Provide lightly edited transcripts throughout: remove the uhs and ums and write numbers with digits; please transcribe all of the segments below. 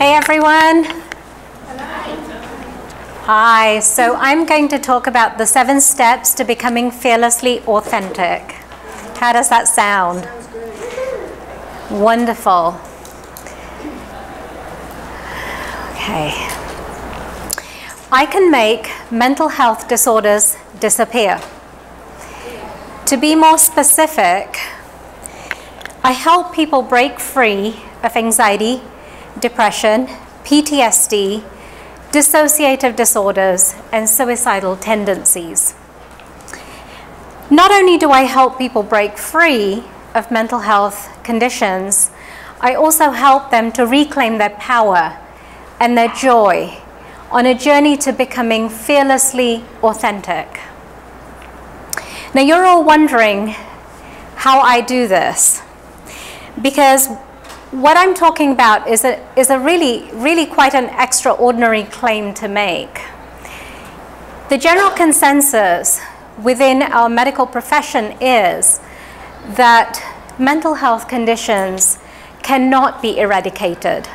Hey everyone. Hi, so I'm going to talk about the 7 steps to becoming fearlessly authentic. How does that sound? Sounds good. Wonderful. Okay. I can make mental health disorders disappear. To be more specific, I help people break free of anxiety, depression, PTSD, dissociative disorders, and suicidal tendencies. Not only do I help people break free of mental health conditions, I also help them to reclaim their power and their joy on a journey to becoming fearlessly authentic. Now you're all wondering how I do this, because what I'm talking about is a really quite an extraordinary claim to make. The general consensus within our medical profession is that mental health conditions cannot be eradicated.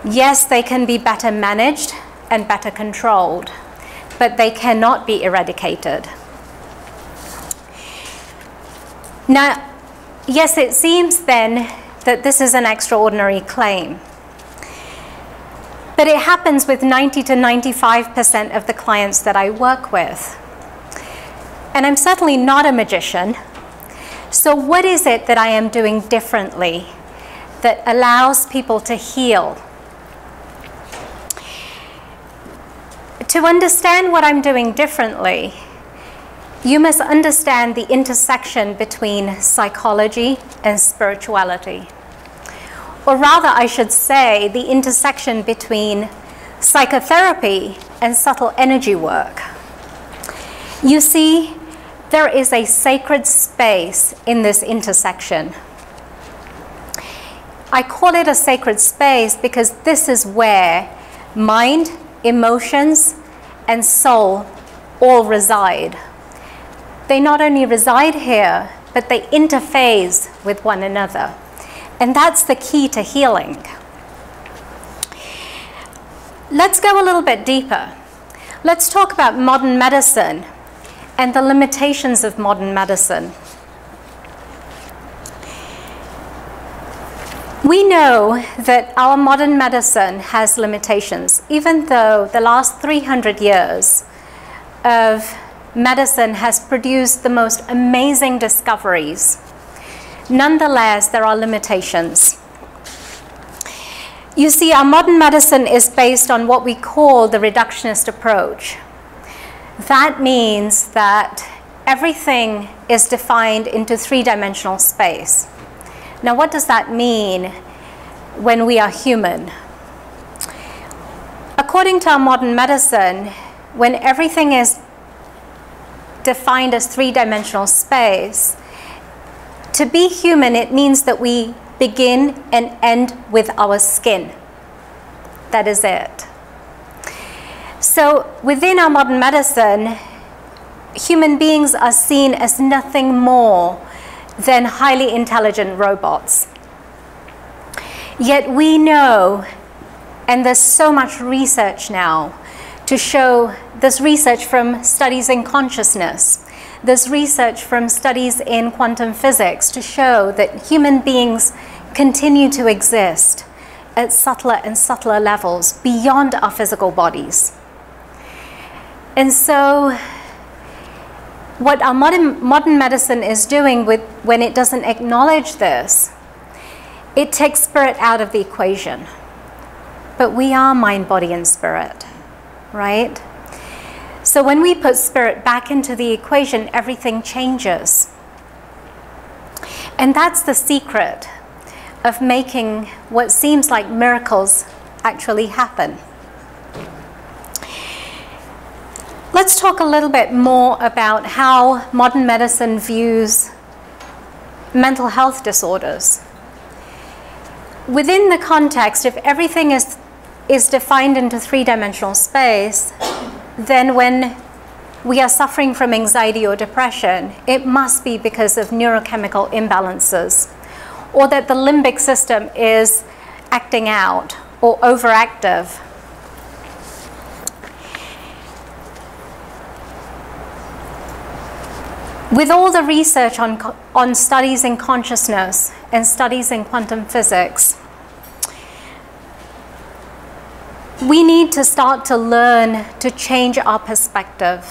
Yes, they can be better managed and better controlled, but they cannot be eradicated. Now, yes, it seems then that this is an extraordinary claim. But it happens with 90 to 95% of the clients that I work with. And I'm certainly not a magician. So what is it that I am doing differently that allows people to heal? To understand what I'm doing differently, you must understand the intersection between psychology and spirituality. Or rather, I should say, the intersection between psychotherapy and subtle energy work. You see, there is a sacred space in this intersection. I call it a sacred space because this is where mind, emotions, and soul all reside. They not only reside here, but they interface with one another. And that's the key to healing. Let's go a little bit deeper. Let's talk about modern medicine and the limitations of modern medicine. We know that our modern medicine has limitations, even though the last 300 years of medicine has produced the most amazing discoveries. Nonetheless, there are limitations. You see, our modern medicine is based on what we call the reductionist approach. That means that everything is defined into 3-dimensional space. Now, what does that mean when we are human? According to our modern medicine, when everything is defined as 3-dimensional space, to be human, it means that we begin and end with our skin. That is it. So within our modern medicine, human beings are seen as nothing more than highly intelligent robots. Yet we know, and there's so much research now to show, this research from studies in consciousness, there's research from studies in quantum physics to show that human beings continue to exist at subtler and subtler levels beyond our physical bodies. And so what our modern medicine is doing when it doesn't acknowledge this, it takes spirit out of the equation. But we are mind, body, and spirit, right? So when we put spirit back into the equation, everything changes. And that's the secret of making what seems like miracles actually happen. Let's talk a little bit more about how modern medicine views mental health disorders. Within the context, if everything is defined into 3-dimensional space, then when we are suffering from anxiety or depression, it must be because of neurochemical imbalances, or that the limbic system is acting out, or overactive. With all the research on studies in consciousness and studies in quantum physics, we need to start to learn to change our perspective.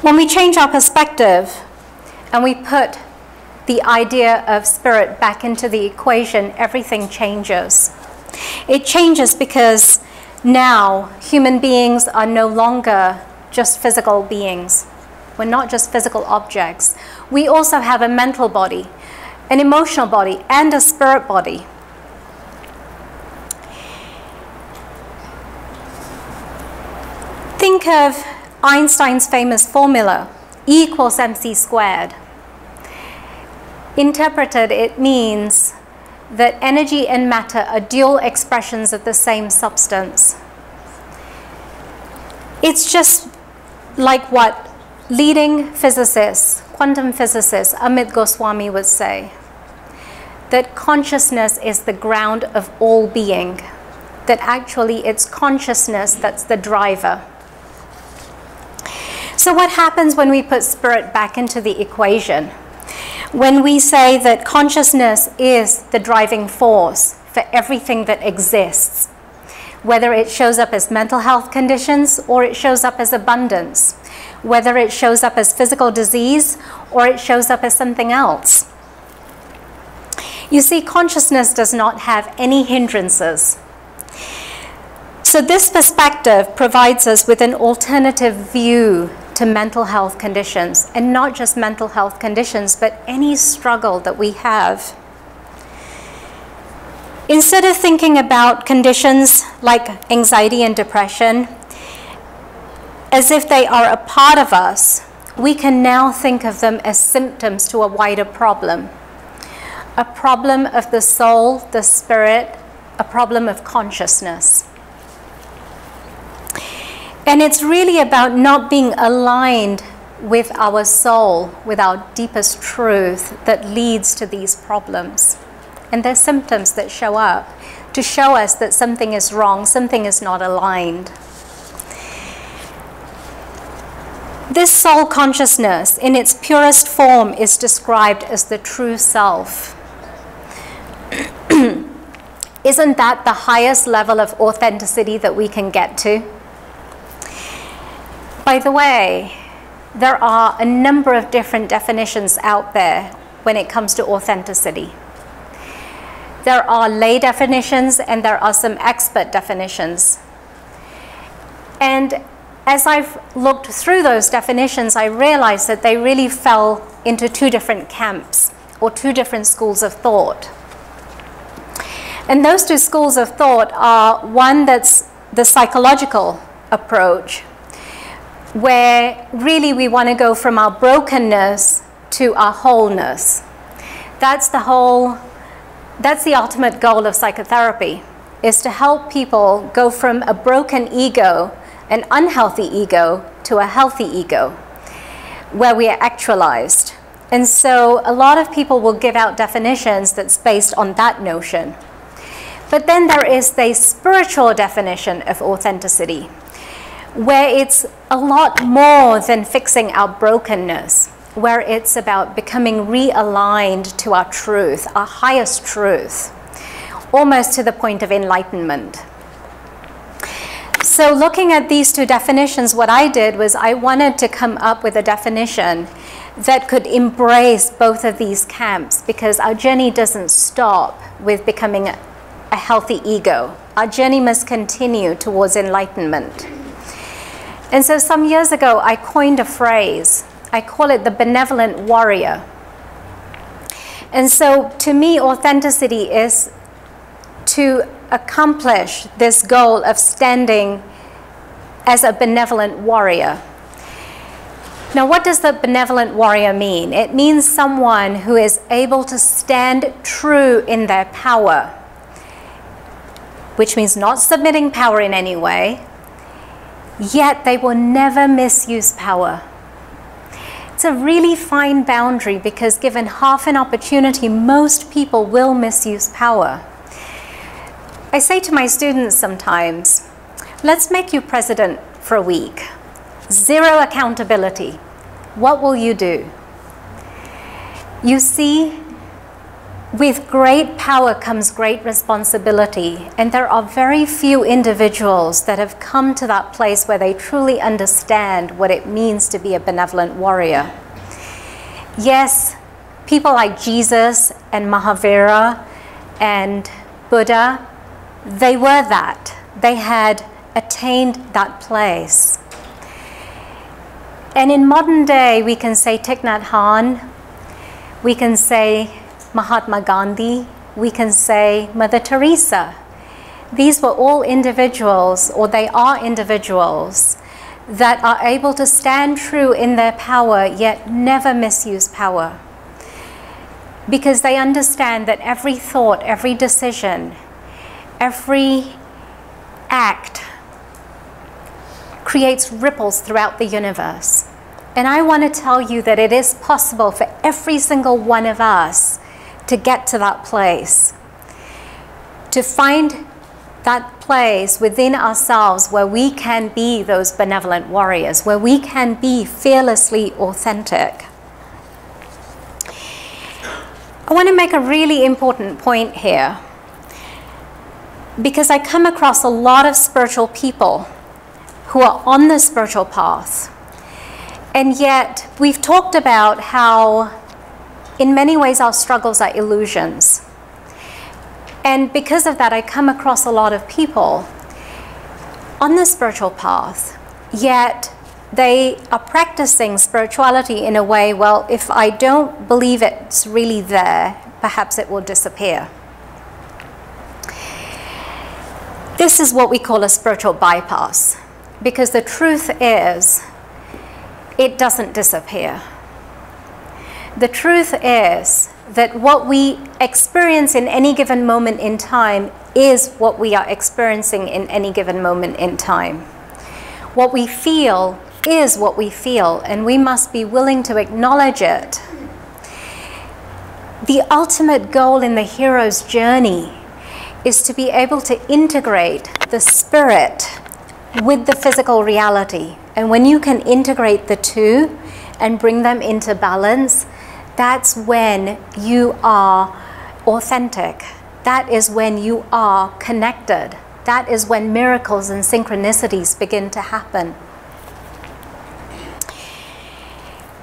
When we change our perspective and we put the idea of spirit back into the equation, everything changes. It changes because now human beings are no longer just physical beings. We're not just physical objects. We also have a mental body, an emotional body, and a spirit body. Think of Einstein's famous formula, E equals mc squared. Interpreted, it means that energy and matter are dual expressions of the same substance. It's just like what leading physicists, quantum physicist Amit Goswami would say, that consciousness is the ground of all being, that actually it's consciousness that's the driver. So what happens when we put spirit back into the equation? When we say that consciousness is the driving force for everything that exists, whether it shows up as mental health conditions or it shows up as abundance, whether it shows up as physical disease or it shows up as something else. You see, consciousness does not have any hindrances. So this perspective provides us with an alternative view to mental health conditions, and not just mental health conditions, but any struggle that we have. Instead of thinking about conditions like anxiety and depression as if they are a part of us, we can now think of them as symptoms to a wider problem. A problem of the soul, the spirit, a problem of consciousness. And it's really about not being aligned with our soul, with our deepest truth that leads to these problems. And there's symptoms that show up to show us that something is wrong, something is not aligned. This soul consciousness, in its purest form, is described as the true self. Isn't that the highest level of authenticity that we can get to? By the way, there are a number of different definitions out there when it comes to authenticity. There are lay definitions and there are some expert definitions. And as I've looked through those definitions, I realized that they really fell into two different camps or two different schools of thought. And those two schools of thought are one that's the psychological approach, where really we want to go from our brokenness to our wholeness. That's the ultimate goal of psychotherapy, is to help people go from a broken ego, an unhealthy ego, to a healthy ego, where we are actualized. And so a lot of people will give out definitions that's based on that notion. But then there is the spiritual definition of authenticity, where it's a lot more than fixing our brokenness, where it's about becoming realigned to our truth, our highest truth, almost to the point of enlightenment. So looking at these two definitions, what I did was I wanted to come up with a definition that could embrace both of these camps, because our journey doesn't stop with becoming a healthy ego. Our journey must continue towards enlightenment. And so some years ago, I coined a phrase. I call it the benevolent warrior. And so to me, authenticity is to accomplish this goal of standing as a benevolent warrior. Now, what does the benevolent warrior mean? It means someone who is able to stand true in their power, which means not submitting power in any way, yet they will never misuse power. It's a really fine boundary, because given half an opportunity, most people will misuse power. I say to my students sometimes, let's make you president for a week. Zero accountability. What will you do? You see, with great power comes great responsibility, and there are very few individuals that have come to that place where they truly understand what it means to be a benevolent warrior. Yes, people like Jesus and Mahavira and Buddha, they were that. They had attained that place. And in modern day, we can say Thich Nhat Hanh, we can say Mahatma Gandhi, we can say Mother Teresa. These were all individuals, or they are individuals, that are able to stand true in their power, yet never misuse power. Because they understand that every thought, every decision, every act creates ripples throughout the universe. And I want to tell you that it is possible for every single one of us to get to that place, to find that place within ourselves where we can be those benevolent warriors, where we can be fearlessly authentic. I want to make a really important point here, because I come across a lot of spiritual people who are on the spiritual path, and yet we've talked about how in many ways our struggles are illusions. And because of that, I come across a lot of people on the spiritual path, yet they are practicing spirituality in a way, well, if I don't believe it's really there, perhaps it will disappear. This is what we call a spiritual bypass, because the truth is, it doesn't disappear. The truth is that what we experience in any given moment in time is what we are experiencing in any given moment in time. What we feel is what we feel, and we must be willing to acknowledge it. The ultimate goal in the hero's journey is to be able to integrate the spirit with the physical reality. And when you can integrate the two and bring them into balance, that's when you are authentic. That is when you are connected. That is when miracles and synchronicities begin to happen.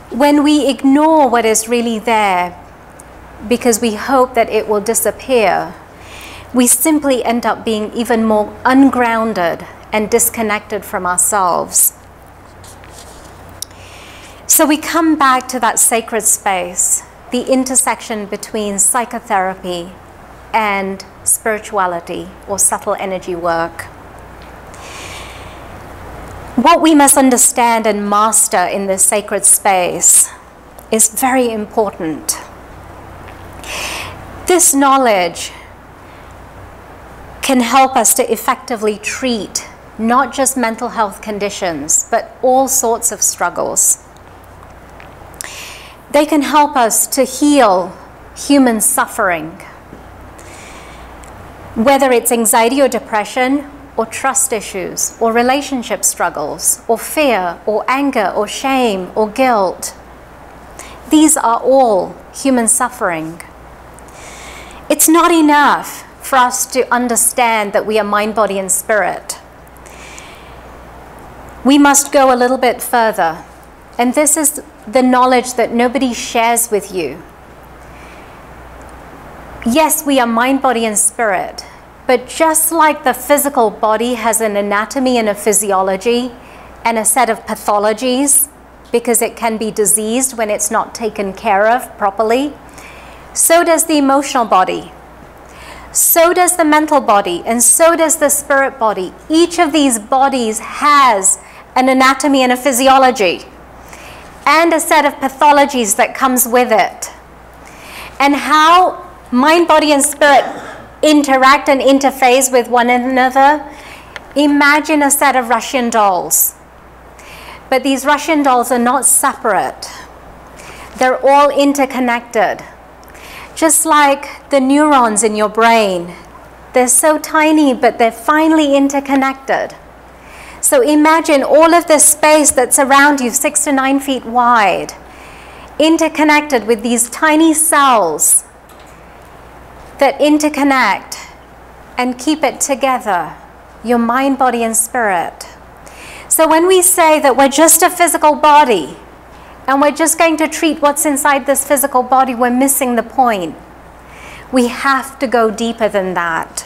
When we ignore what is really there because we hope that it will disappear, we simply end up being even more ungrounded and disconnected from ourselves. So we come back to that sacred space, the intersection between psychotherapy and spirituality or subtle energy work. What we must understand and master in this sacred space is very important. This knowledge can help us to effectively treat not just mental health conditions, but all sorts of struggles. They can help us to heal human suffering, whether it's anxiety or depression, or trust issues, or relationship struggles, or fear, or anger, or shame, or guilt. These are all human suffering. It's not enough for us to understand that we are mind, body, and spirit. We must go a little bit further. And this is the knowledge that nobody shares with you. Yes, we are mind, body, and spirit. But just like the physical body has an anatomy and a physiology and a set of pathologies, because it can be diseased when it's not taken care of properly, so does the emotional body. So does the mental body, and so does the spirit body. Each of these bodies has an anatomy and a physiology, and a set of pathologies that comes with it. And how mind, body, and spirit interact and interface with one another. Imagine a set of Russian dolls. But these Russian dolls are not separate. They're all interconnected. Just like the neurons in your brain, They're so tiny, but they're finely interconnected. So imagine all of this space that's around you, 6 to 9 feet wide, interconnected with these tiny cells that interconnect and keep it together, your mind, body, and spirit. So when we say that we're just a physical body and we're just going to treat what's inside this physical body, we're missing the point. We have to go deeper than that.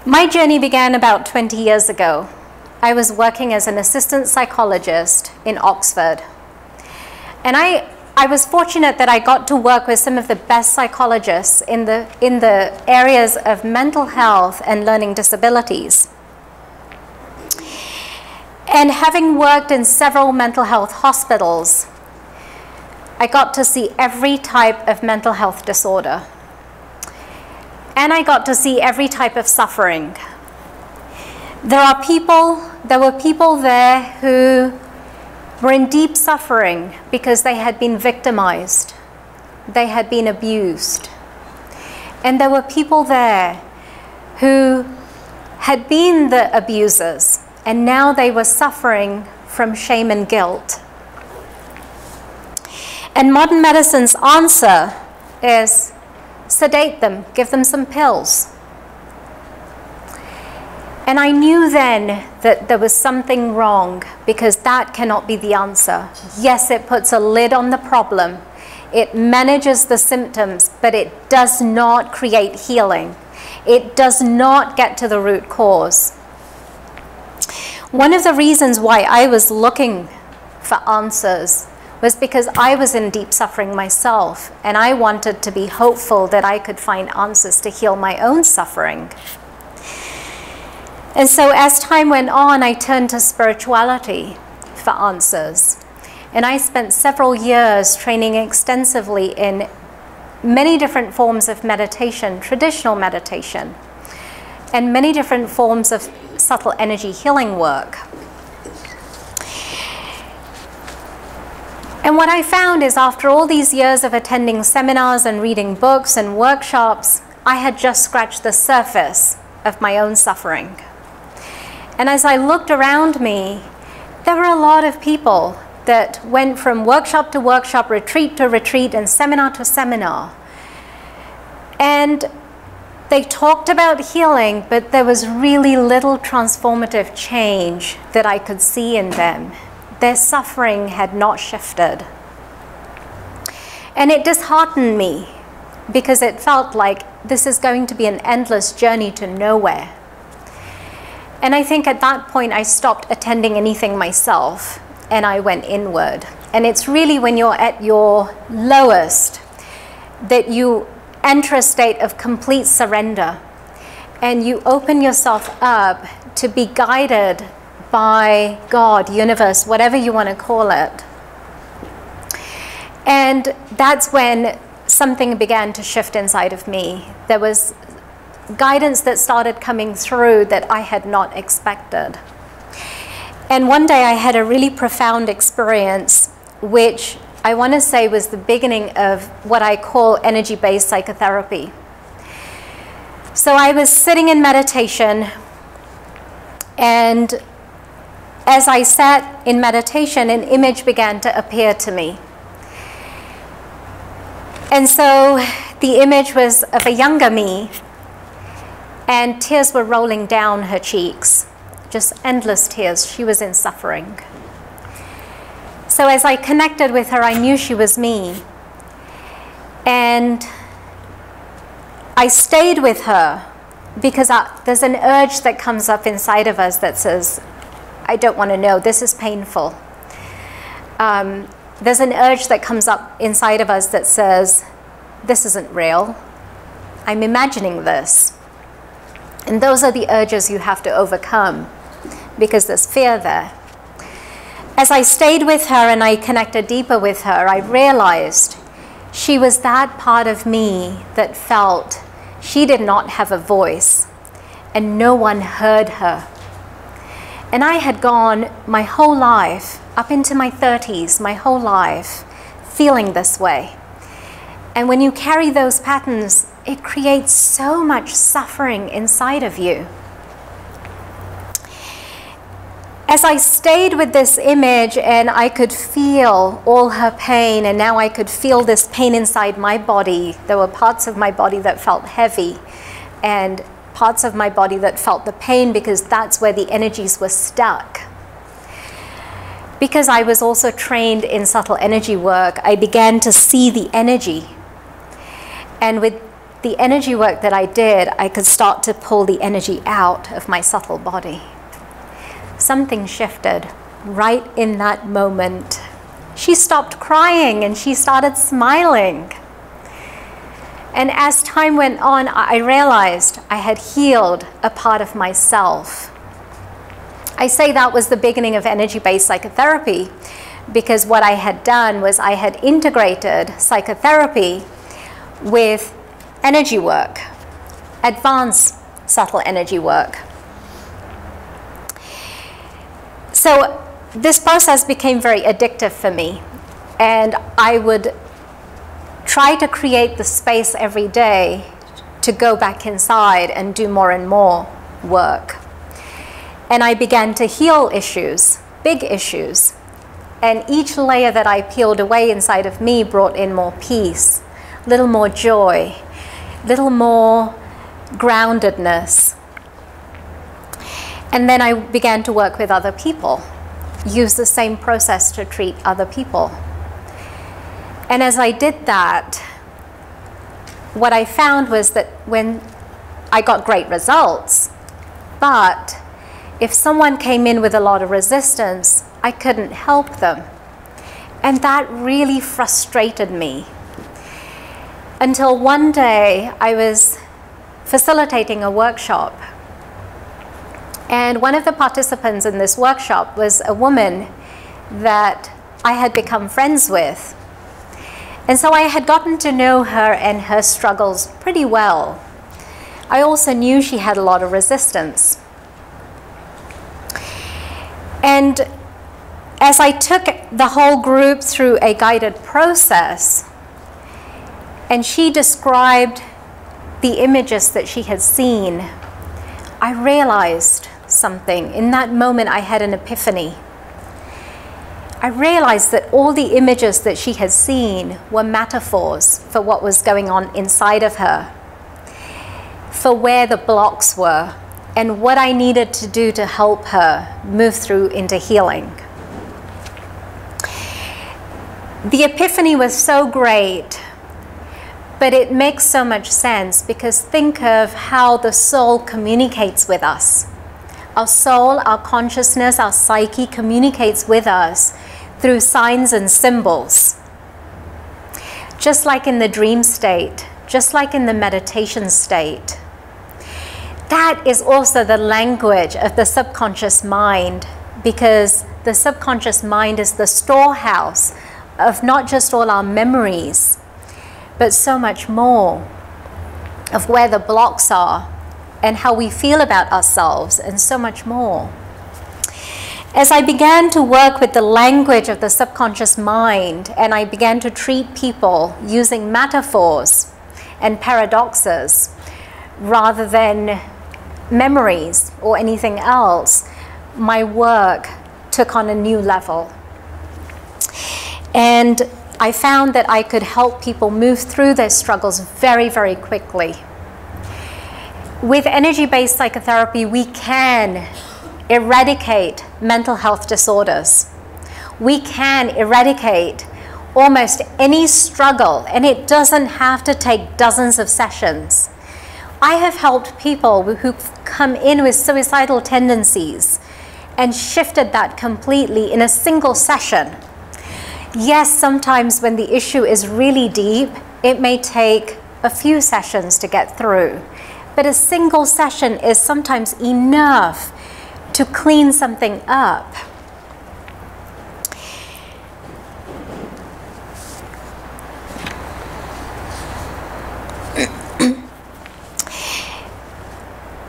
My journey began about 20 years ago. I was working as an assistant psychologist in Oxford. And I was fortunate that I got to work with some of the best psychologists in the areas of mental health and learning disabilities. And having worked in several mental health hospitals, I got to see every type of mental health disorder. And I got to see every type of suffering. There were people there who were in deep suffering because they had been victimized, they had been abused. And there were people there who had been the abusers, and now they were suffering from shame and guilt. And modern medicine's answer is sedate them, give them some pills. And I knew then that there was something wrong, because that cannot be the answer. Yes, it puts a lid on the problem. It manages the symptoms, but it does not create healing. It does not get to the root cause. One of the reasons why I was looking for answers was because I was in deep suffering myself, and I wanted to be hopeful that I could find answers to heal my own suffering. And so as time went on, I turned to spirituality for answers. And I spent several years training extensively in many different forms of meditation, traditional meditation, and many different forms of subtle energy healing work. And what I found is, after all these years of attending seminars and reading books and workshops, I had just scratched the surface of my own suffering. And as I looked around me, there were a lot of people that went from workshop to workshop, retreat to retreat, and seminar to seminar. And they talked about healing, but there was really little transformative change that I could see in them. Their suffering had not shifted. And it disheartened me, because it felt like this is going to be an endless journey to nowhere. And I think at that point I stopped attending anything myself, and I went inward. And it's really when you're at your lowest that you enter a state of complete surrender, and you open yourself up to be guided by God, universe, whatever you want to call it. And that's when something began to shift inside of me. There was guidance that started coming through that I had not expected. And one day I had a really profound experience, which I want to say was the beginning of what I call energy-based psychotherapy. So I was sitting in meditation, and as I sat in meditation, an image began to appear to me. And so the image was of a younger me, and tears were rolling down her cheeks, just endless tears. She was in suffering. So as I connected with her, I knew she was me. And I stayed with her because there's an urge that comes up inside of us that says, I don't want to know, this is painful. There's an urge that comes up inside of us that says, this isn't real. I'm imagining this. And those are the urges you have to overcome, because there's fear there. As I stayed with her and I connected deeper with her, I realized she was that part of me that felt she did not have a voice and no one heard her. And I had gone my whole life, up into my 30s, my whole life, feeling this way. And when you carry those patterns, it creates so much suffering inside of you. As I stayed with this image and I could feel all her pain, and now I could feel this pain inside my body. There were parts of my body that felt heavy and parts of my body that felt the pain, because that's where the energies were stuck. Because I was also trained in subtle energy work, I began to see the energy. And with the energy work that I did, I could start to pull the energy out of my subtle body. Something shifted right in that moment. She stopped crying and she started smiling. And as time went on, I realized I had healed a part of myself. I say that was the beginning of energy-based psychotherapy, because what I had done was I had integrated psychotherapy with energy work, advanced subtle energy work. So this process became very addictive for me, and I would try to create the space every day to go back inside and do more and more work. And I began to heal issues, big issues, and each layer that I peeled away inside of me brought in more peace, a little more joy, a little more groundedness. And then I began to work with other people, use the same process to treat other people. And as I did that, what I found was that when I got great results, but if someone came in with a lot of resistance, I couldn't help them. And that really frustrated me. Until one day I was facilitating a workshop, and one of the participants in this workshop was a woman that I had become friends with. And so I had gotten to know her and her struggles pretty well. I also knew she had a lot of resistance. And as I took the whole group through a guided process, and she described the images that she had seen, I realized something. In that moment, I had an epiphany. I realized that all the images that she had seen were metaphors for what was going on inside of her, for where the blocks were, and what I needed to do to help her move through into healing. The epiphany was so great, but it makes so much sense, because think of how the soul communicates with us. Our soul, our consciousness, our psyche communicates with us through signs and symbols. Just like in the dream state, just like in the meditation state. That is also the language of the subconscious mind, because the subconscious mind is the storehouse of not just all our memories, but so much more of where the blocks are and how we feel about ourselves, and so much more. As I began to work with the language of the subconscious mind, and I began to treat people using metaphors and paradoxes rather than memories or anything else, my work took on a new level. And I found that I could help people move through their struggles very, very quickly. With energy-based psychotherapy, we can eradicate mental health disorders. We can eradicate almost any struggle, and it doesn't have to take dozens of sessions. I have helped people who've come in with suicidal tendencies and shifted that completely in a single session. Yes, sometimes when the issue is really deep, it may take a few sessions to get through. But a single session is sometimes enough to clean something up.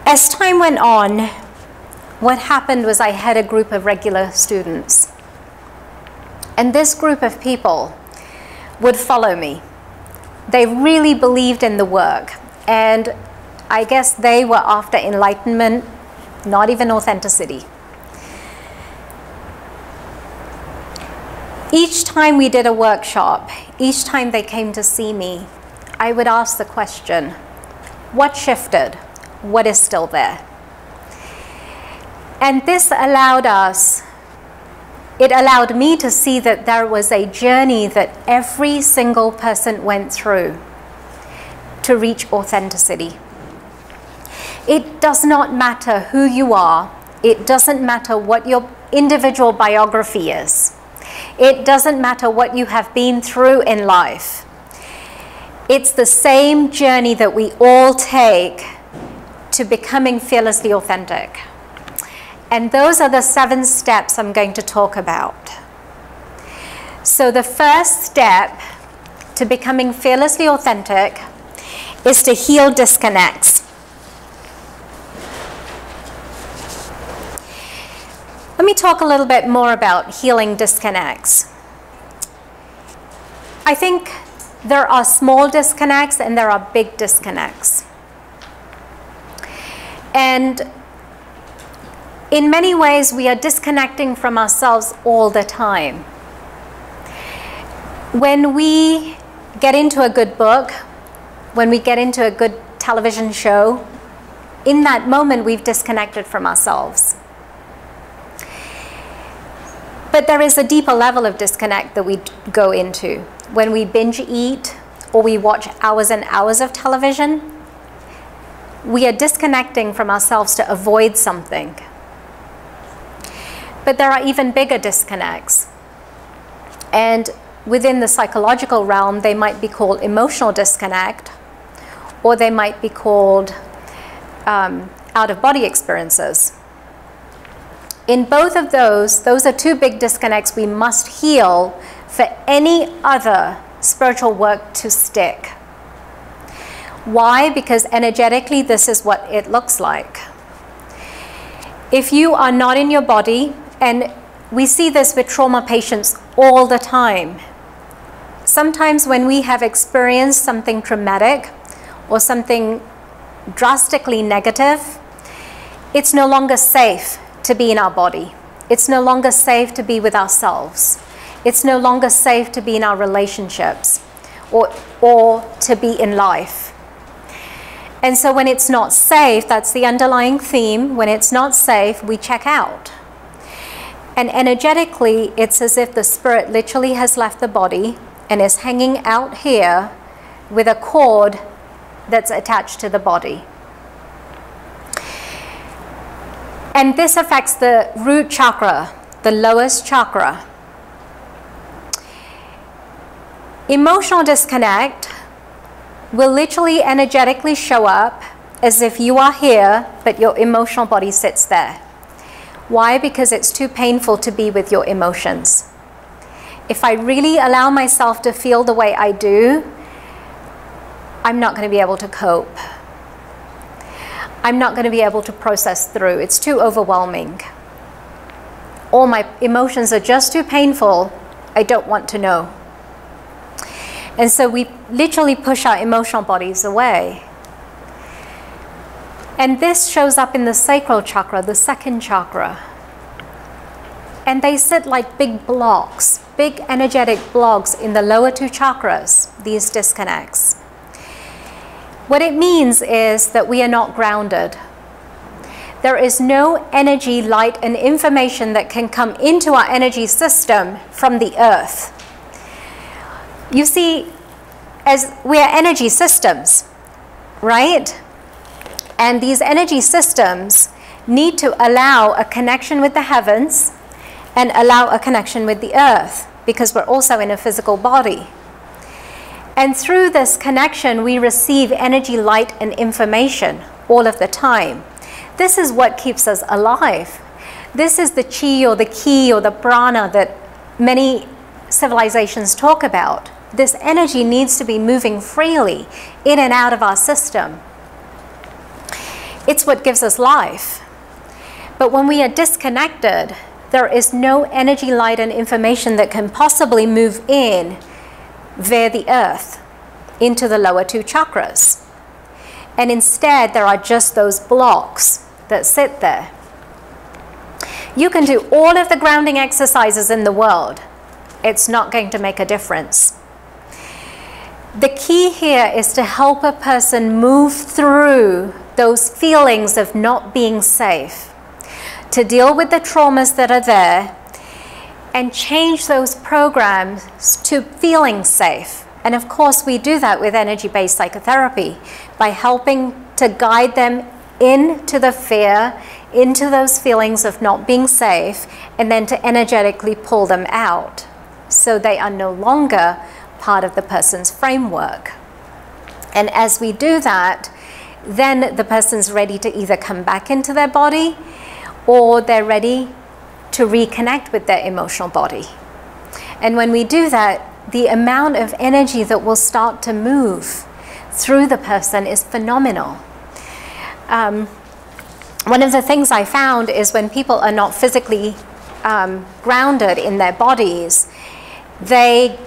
As time went on, what happened was I had a group of regular students. And this group of people would follow me. They really believed in the work, and I guess they were after enlightenment, not even authenticity. Each time we did a workshop, each time they came to see me, I would ask the question, what shifted? What is still there? And this allowed us, it allowed me to see that there was a journey that every single person went through to reach authenticity. It does not matter who you are. It doesn't matter what your individual biography is. It doesn't matter what you have been through in life. It's the same journey that we all take to becoming fearlessly authentic. And those are the 7 steps I'm going to talk about. So the first step to becoming fearlessly authentic is to heal disconnects. Let me talk a little bit more about healing disconnects. I think there are small disconnects and there are big disconnects. And in many ways, we are disconnecting from ourselves all the time. When we get into a good book, when we get into a good television show, in that moment, we've disconnected from ourselves. But there is a deeper level of disconnect that we go into. When we binge eat or we watch hours and hours of television, we are disconnecting from ourselves to avoid something. But there are even bigger disconnects. And within the psychological realm, they might be called emotional disconnect, or they might be called out-of-body experiences. In both of those are 2 big disconnects we must heal for any other spiritual work to stick. Why? Because energetically, this is what it looks like. If you are not in your body, and we see this with trauma patients all the time. Sometimes when we have experienced something traumatic or something drastically negative, it's no longer safe to be in our body. It's no longer safe to be with ourselves. It's no longer safe to be in our relationships or to be in life. And so when it's not safe, that's the underlying theme. When it's not safe, we check out. And energetically, it's as if the spirit literally has left the body and is hanging out here with a cord that's attached to the body. And this affects the root chakra, the lowest chakra. Emotional disconnect will literally energetically show up as if you are here, but your emotional body sits there. Why? Because it's too painful to be with your emotions. If I really allow myself to feel the way I do, I'm not going to be able to cope. I'm not going to be able to process through. It's too overwhelming. All my emotions are just too painful. I don't want to know. And so we literally push our emotional bodies away. And this shows up in the sacral chakra, the 2nd chakra. And they sit like big blocks, big energetic blocks in the lower 2 chakras, these disconnects. What it means is that we are not grounded. There is no energy, light, and information that can come into our energy system from the earth. You see, as we are energy systems, right? And these energy systems need to allow a connection with the heavens and allow a connection with the earth, because we're also in a physical body. And through this connection, we receive energy, light, and information all of the time. This is what keeps us alive. This is the chi or the ki or the prana that many civilizations talk about. This energy needs to be moving freely in and out of our system. It's what gives us life. But when we are disconnected, there is no energy, light, and information that can possibly move in via the earth. into the lower two chakras. And instead, there are just those blocks that sit there. You can do all of the grounding exercises in the world. It's not going to make a difference. The key here is to help a person move through those feelings of not being safe, to deal with the traumas that are there, and change those programs to feeling safe. And of course, we do that with energy-based psychotherapy by helping to guide them into the fear, into those feelings of not being safe, and then to energetically pull them out so they are no longer part of the person's framework. And as we do that, then the person's ready to either come back into their body or they're ready to reconnect with their emotional body. And when we do that, the amount of energy that will start to move through the person is phenomenal. One of the things I found is when people are not physically grounded in their bodies, they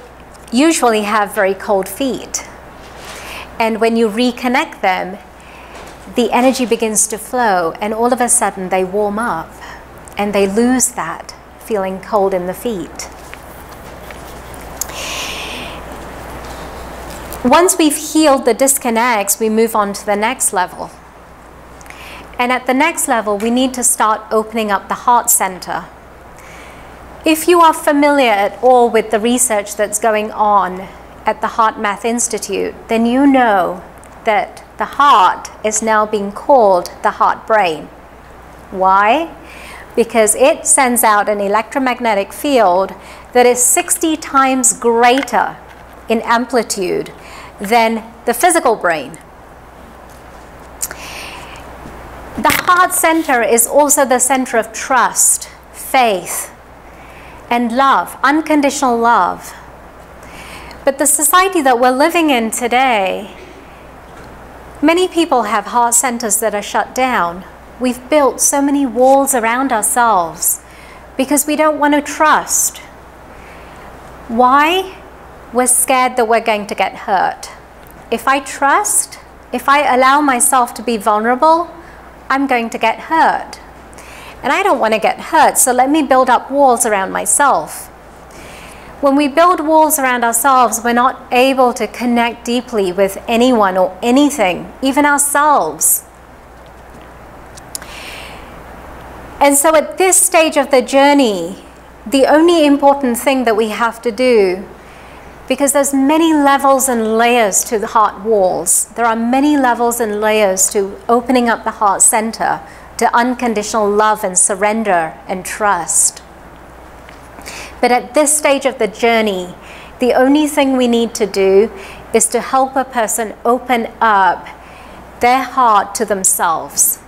usually have very cold feet. And when you reconnect them, the energy begins to flow, and all of a sudden they warm up and they lose that feeling cold in the feet. Once we've healed the disconnects, we move on to the next level. And at the next level, we need to start opening up the heart center. If you are familiar at all with the research that's going on at the Heart Math Institute, then you know that the heart is now being called the heart brain. Why? Because it sends out an electromagnetic field that is 60 times greater in amplitude than the physical brain. The heart center is also the center of trust, faith, and love, unconditional love. But the society that we're living in today, many people have heart centers that are shut down. We've built so many walls around ourselves because we don't want to trust. Why? We're scared that we're going to get hurt. If I trust, if I allow myself to be vulnerable, I'm going to get hurt. And I don't want to get hurt, so let me build up walls around myself. When we build walls around ourselves, we're not able to connect deeply with anyone or anything, even ourselves. And so at this stage of the journey, the only important thing that we have to do, because there's many levels and layers to the heart walls. There are many levels and layers to opening up the heart center to unconditional love and surrender and trust. But at this stage of the journey, the only thing we need to do is to help a person open up their heart to themselves.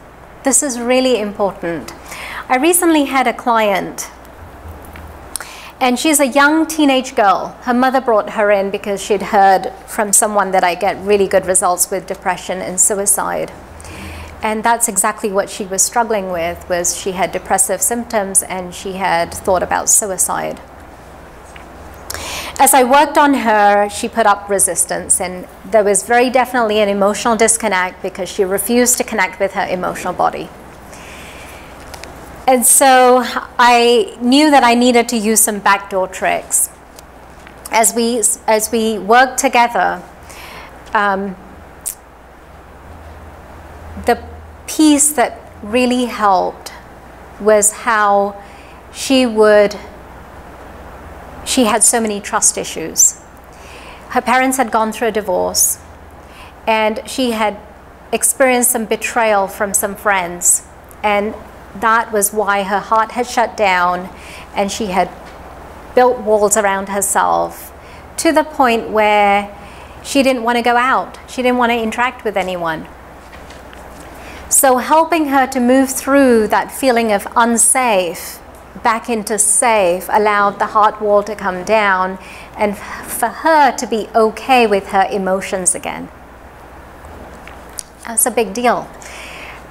This is really important. I recently had a client, and she's a young teenage girl. Her mother brought her in because she'd heard from someone that I get really good results with depression and suicide. And that's exactly what she was struggling with, was she had depressive symptoms and she had thought about suicide. As I worked on her, she put up resistance, and there was very definitely an emotional disconnect because she refused to connect with her emotional body. And so I knew that I needed to use some backdoor tricks. As we worked together, the piece that really helped was how she had so many trust issues. Her parents had gone through a divorce, and she had experienced some betrayal from some friends, and that was why her heart had shut down, and she had built walls around herself to the point where she didn't want to go out. She didn't want to interact with anyone. So helping her to move through that feeling of unsafe back into safe allowed the heart wall to come down and for her to be okay with her emotions again. That's a big deal.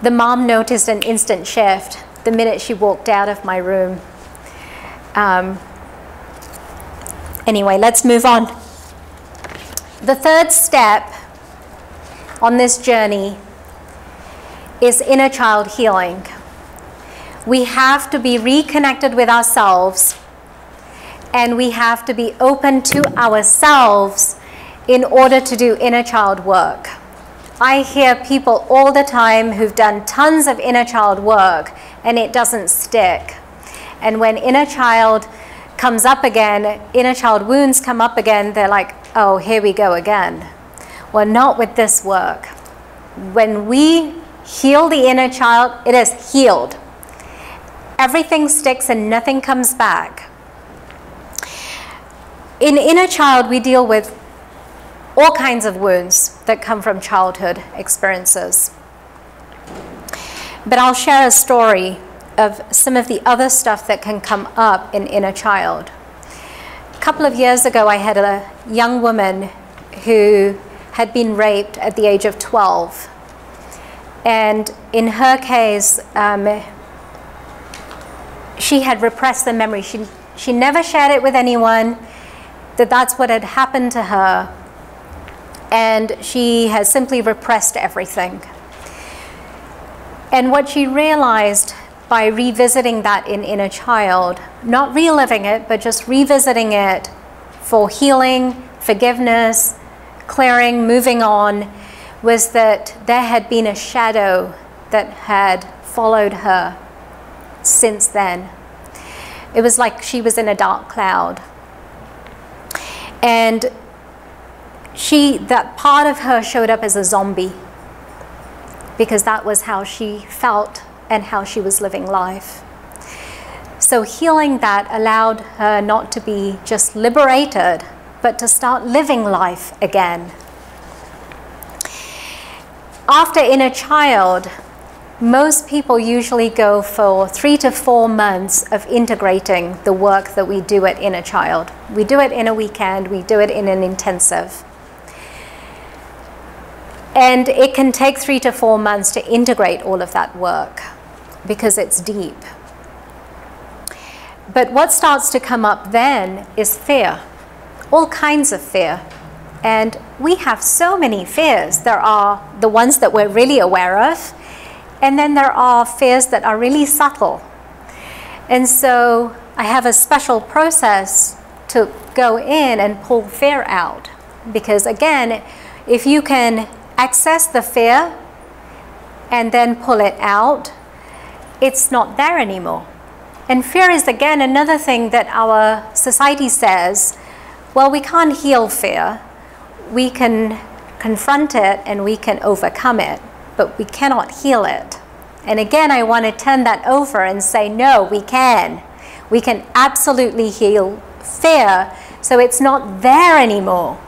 The mom noticed an instant shift the minute she walked out of my room. Anyway, let's move on. The third step on this journey is inner child healing. We have to be reconnected with ourselves, and we have to be open to ourselves in order to do inner child work. I hear people all the time who've done tons of inner child work and it doesn't stick. And when inner child comes up again, inner child wounds come up again, they're like, oh, here we go again. Well, not with this work. When we heal the inner child, it is healed. Everything sticks and nothing comes back. In inner child, we deal with all kinds of wounds that come from childhood experiences. But I'll share a story of some of the other stuff that can come up in inner child. A couple of years ago, I had a young woman who had been raped at the age of 12. And in her case, she had repressed the memory. She never shared it with anyone, that's what had happened to her. And she has simply repressed everything. And what she realized by revisiting that in inner child, not reliving it, but just revisiting it for healing, forgiveness, clearing, moving on, was that there had been a shadow that had followed her since then. It was like she was in a dark cloud. And that part of her showed up as a zombie, because that was how she felt and how she was living life. So healing that allowed her not to be just liberated, but to start living life again. After inner child, most people usually go for 3 to 4 months of integrating the work that we do at inner child. We do it in a weekend, we do it in an intensive. And it can take 3 to 4 months to integrate all of that work because it's deep. But what starts to come up then is fear, all kinds of fear. And we have so many fears. There are the ones that we're really aware of, and then there are fears that are really subtle. And so I have a special process to go in and pull fear out. Because again, if you can access the fear and then pull it out, it's not there anymore. And fear is again another thing that our society says, well, we can't heal fear. We can confront it and we can overcome it, but we cannot heal it. And again, I want to turn that over and say, no, we can. We can absolutely heal fear, so it's not there anymore.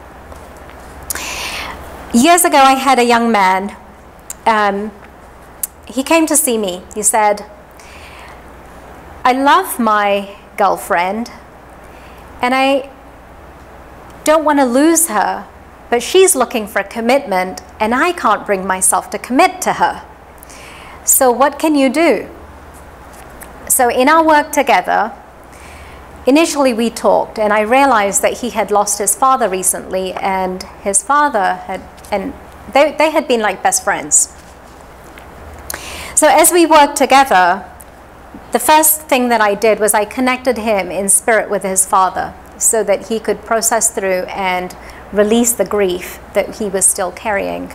Years ago, I had a young man. He came to see me. He said, I love my girlfriend, and I don't want to lose her, but she's looking for commitment, and I can't bring myself to commit to her. So what can you do? So in our work together, initially we talked, and I realized that he had lost his father recently, and his father they had been like best friends. So as we worked together, the first thing that I did was I connected him in spirit with his father so that he could process through and release the grief that he was still carrying.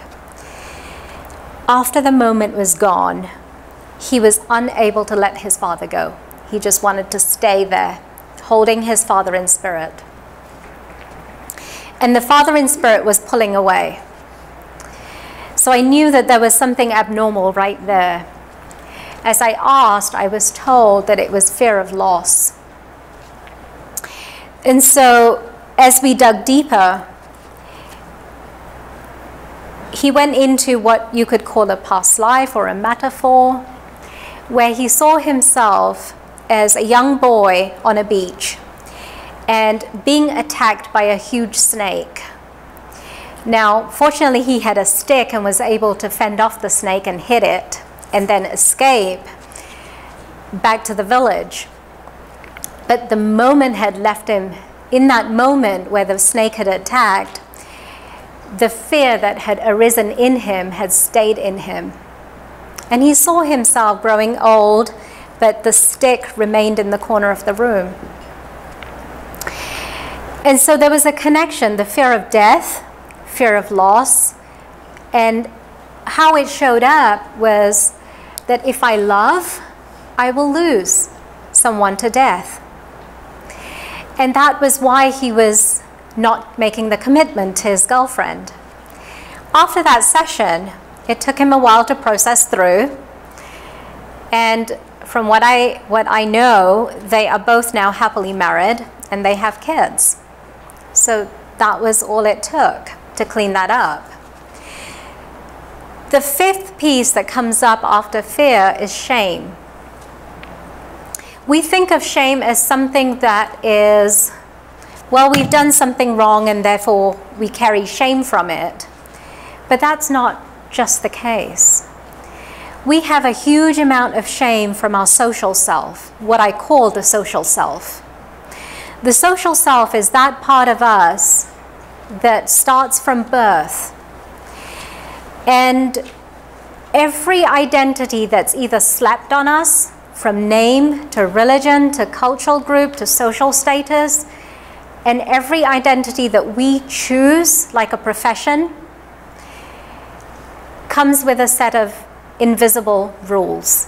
After the moment was gone, he was unable to let his father go. He just wanted to stay there, holding his father in spirit. And the father in spirit was pulling away. So I knew that there was something abnormal right there. As I asked, I was told that it was fear of loss. And so as we dug deeper, he went into what you could call a past life or a metaphor, where he saw himself as a young boy on a beach and being attacked by a huge snake. Now, fortunately, he had a stick and was able to fend off the snake and hit it and then escape back to the village. But the moment had left him. In that moment where the snake had attacked, the fear that had arisen in him had stayed in him. And he saw himself growing old, but the stick remained in the corner of the room. And so there was a connection, the fear of death, fear of loss, and how it showed up was that if I love, I will lose someone to death. And that was why he was not making the commitment to his girlfriend. After that session, it took him a while to process through. And from what I know, they are both now happily married and they have kids. So that was all it took to clean that up. The fifth piece that comes up after fear is shame. We think of shame as something that is, well, we've done something wrong and therefore we carry shame from it. But that's not just the case. We have a huge amount of shame from our social self, what I call the social self. The social self is that part of us that starts from birth. And every identity that's either slapped on us, from name to religion to cultural group to social status, and every identity that we choose, like a profession, comes with a set of invisible rules.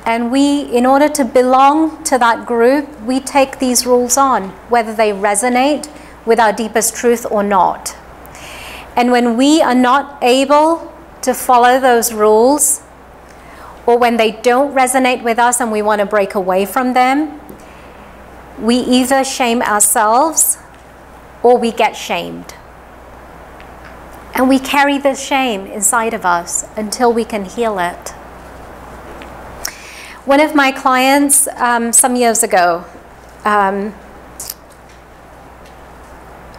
And we, in order to belong to that group, we take these rules on, whether they resonate with our deepest truth or not. And when we are not able to follow those rules, or when they don't resonate with us and we want to break away from them, we either shame ourselves or we get shamed. And we carry this shame inside of us until we can heal it. One of my clients some years ago,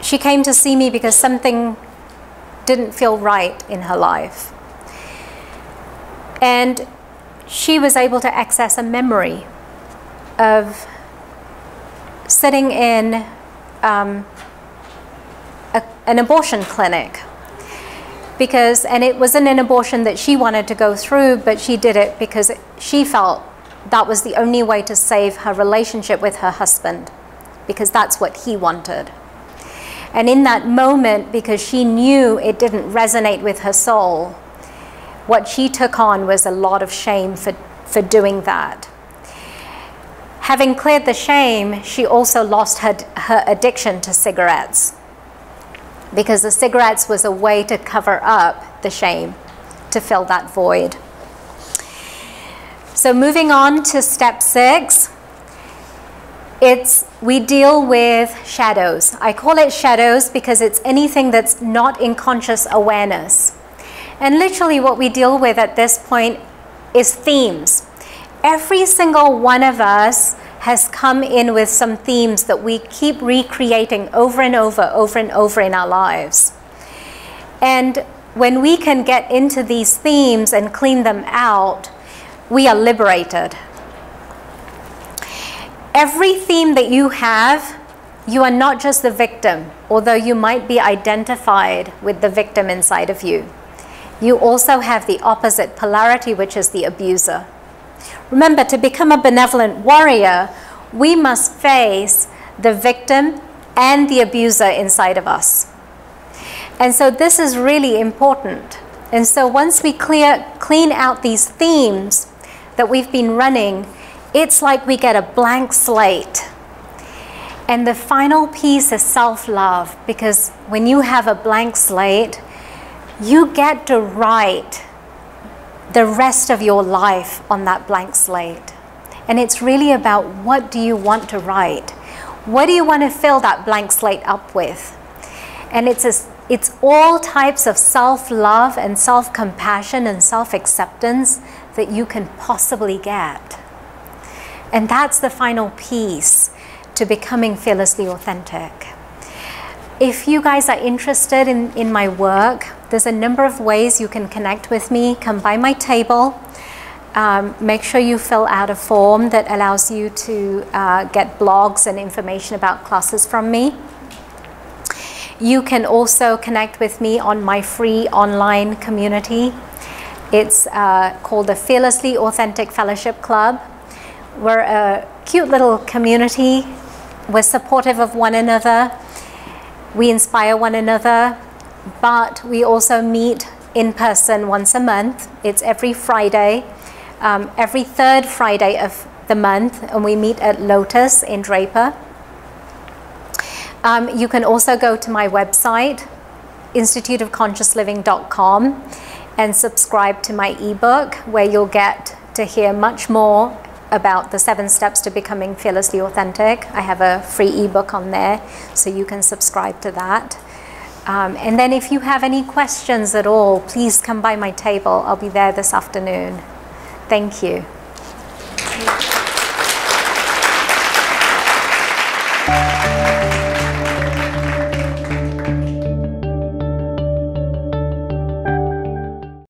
she came to see me because something didn't feel right in her life. And she was able to access a memory of sitting in an abortion clinic. And it wasn't an abortion that she wanted to go through, but she did it because she felt that was the only way to save her relationship with her husband, because that's what he wanted. And in that moment, because she knew it didn't resonate with her soul, what she took on was a lot of shame for doing that. Having cleared the shame, she also lost her addiction to cigarettes, because the cigarettes was a way to cover up the shame, to fill that void. So moving on to step 6, we deal with shadows. I call it shadows because it's anything that's not in conscious awareness. And literally what we deal with at this point is themes. Every single one of us has come in with some themes that we keep recreating over and over in our lives. And when we can get into these themes and clean them out, we are liberated. Every theme that you have, you are not just the victim, although you might be identified with the victim inside of you. You also have the opposite polarity, which is the abuser. Remember, to become a benevolent warrior, we must face the victim and the abuser inside of us. And so this is really important. And so once we clean out these themes that we've been running, it's like we get a blank slate. And the final piece is self-love, because when you have a blank slate, you get to write the rest of your life on that blank slate. And it's really about, what do you want to write? What do you want to fill that blank slate up with? And it's all types of self-love and self-compassion and self-acceptance that you can possibly get. And that's the final piece to becoming fearlessly authentic. If you guys are interested in my work, there's a number of ways you can connect with me. Come by my table. Make sure you fill out a form that allows you to get blogs and information about classes from me. You can also connect with me on my free online community. It's called the Fearlessly Authentic Fellowship Club. We're a cute little community. We're supportive of one another. We inspire one another, but we also meet in person once a month. It's every Friday, every third Friday of the month, and we meet at Lotus in Draper. You can also go to my website, instituteofconsciousliving.com, and subscribe to my ebook, where you'll get to hear much more about the 7 steps to becoming fearlessly authentic. I have a free ebook on there, so you can subscribe to that. And then if you have any questions at all, please come by my table. I'll be there this afternoon. Thank you.